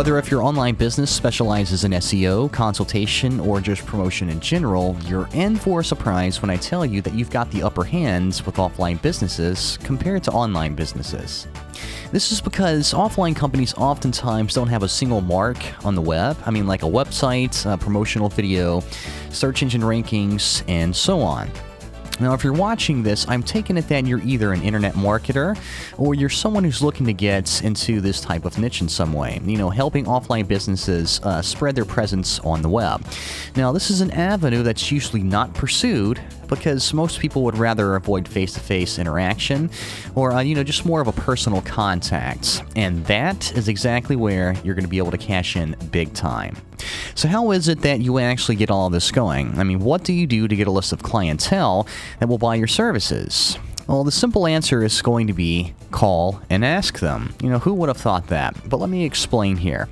Whether if your online business specializes in SEO, consultation, or just promotion in general, you're in for a surprise when I tell you that you've got the upper hand with offline businesses compared to online businesses. This is because offline companies oftentimes don't have a single mark on the web. I mean, like a website, a promotional video, search engine rankings, and so on. Now, if you're watching this, I'm taking it that you're either an internet marketer or you're someone who's looking to get into this type of niche in some way, helping offline businesses spread their presence on the web. Now, this is an avenue that's usually not pursued because most people would rather avoid face-to-face interaction or, just more of a personal contact. And that is exactly where you're going to be able to cash in big time. So how is it that you actually get all of this going? I mean, what do you do to get a list of clientele that will buy your services? Well, the simple answer is going to be call and ask them. Who would have thought that? But let me explain here.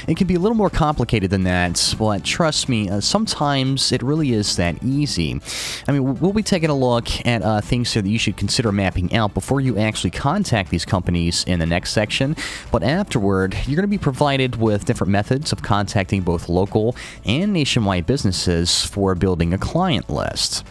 It can be a little more complicated than that, but trust me, sometimes it really is that easy. I mean, we'll be taking a look at things here that you should consider mapping out before you actually contact these companies in the next section, but afterward, you're going to be provided with different methods of contacting both local and nationwide businesses for building a client list.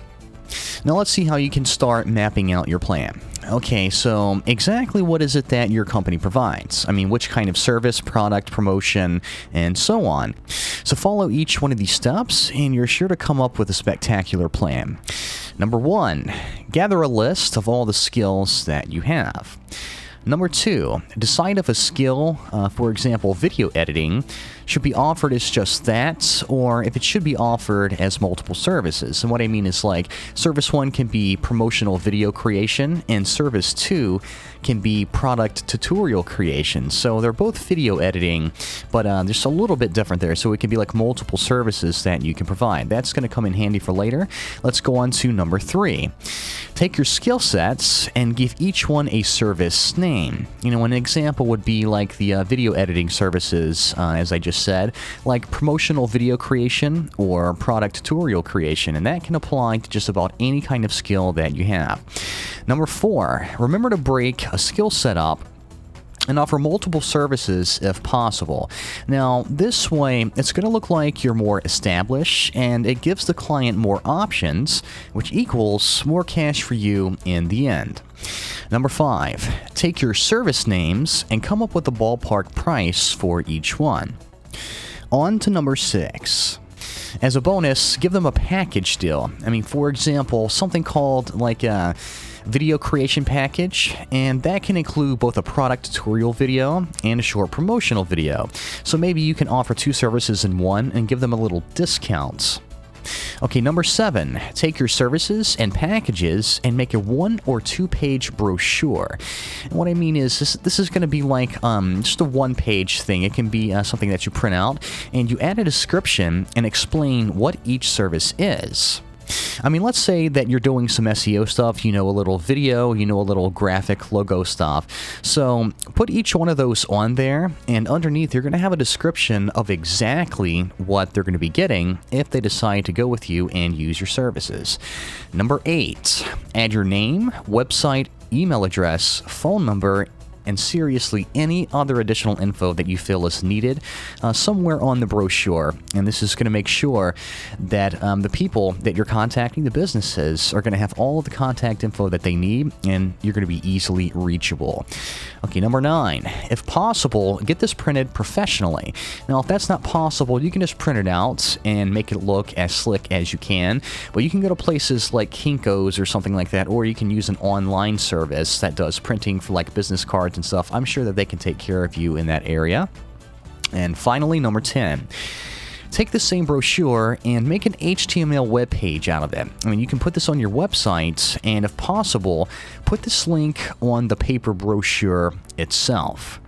Now let's see how you can start mapping out your plan. Okay, so exactly what is it that your company provides? I mean, which kind of service, product, promotion, and so on. So follow each one of these steps, and you're sure to come up with a spectacular plan. Number 1, gather a list of all the skills that you have. Number 2, decide if a skill, for example, video editing, should be offered as just that, or if it should be offered as multiple services. And what I mean is, like, service 1 can be promotional video creation, and service 2 can be product tutorial creation. So they're both video editing, but just a little bit different there. So it can be like multiple services that you can provide. That's going to come in handy for later. Let's go on to number 3. Take your skill sets and give each one a service name. An example would be like the video editing services, as I just said, like promotional video creation or product tutorial creation, and that can apply to just about any kind of skill that you have. Number 4, remember to break a skill set up and offer multiple services if possible. Now, this way, it's going to look like you're more established, and it gives the client more options, which equals more cash for you in the end. Number 5, take your service names and come up with a ballpark price for each one. On to number 6. As a bonus, give them a package deal. I mean, for example, something called like a video creation package, and that can include both a product tutorial video and a short promotional video. So maybe you can offer 2 services in one and give them a little discount. Okay, number 7, take your services and packages and make a 1 or 2 page brochure. And what I mean is this is going to be like just a 1-page thing. It can be something that you print out and you add a description and explain what each service is. I mean, let's say that you're doing some SEO stuff, a little video, a little graphic logo stuff. So put each one of those on there, and underneath you're going to have a description of exactly what they're going to be getting if they decide to go with you and use your services. Number 8, add your name, website, email address, phone number, and seriously any other additional info that you feel is needed somewhere on the brochure. And this is going to make sure that the people that you're contacting, the businesses, are going to have all of the contact info that they need, and you're going to be easily reachable. Okay, number 9, if possible, get this printed professionally. Now, if that's not possible, you can just print it out and make it look as slick as you can, but you can go to places like Kinko's or something like that, or you can use an online service that does printing for like business cards and stuff. I'm sure that they can take care of you in that area. And finally, number 10, take the same brochure and make an HTML web page out of it. I mean, you can put this on your website, and if possible, put this link on the paper brochure itself.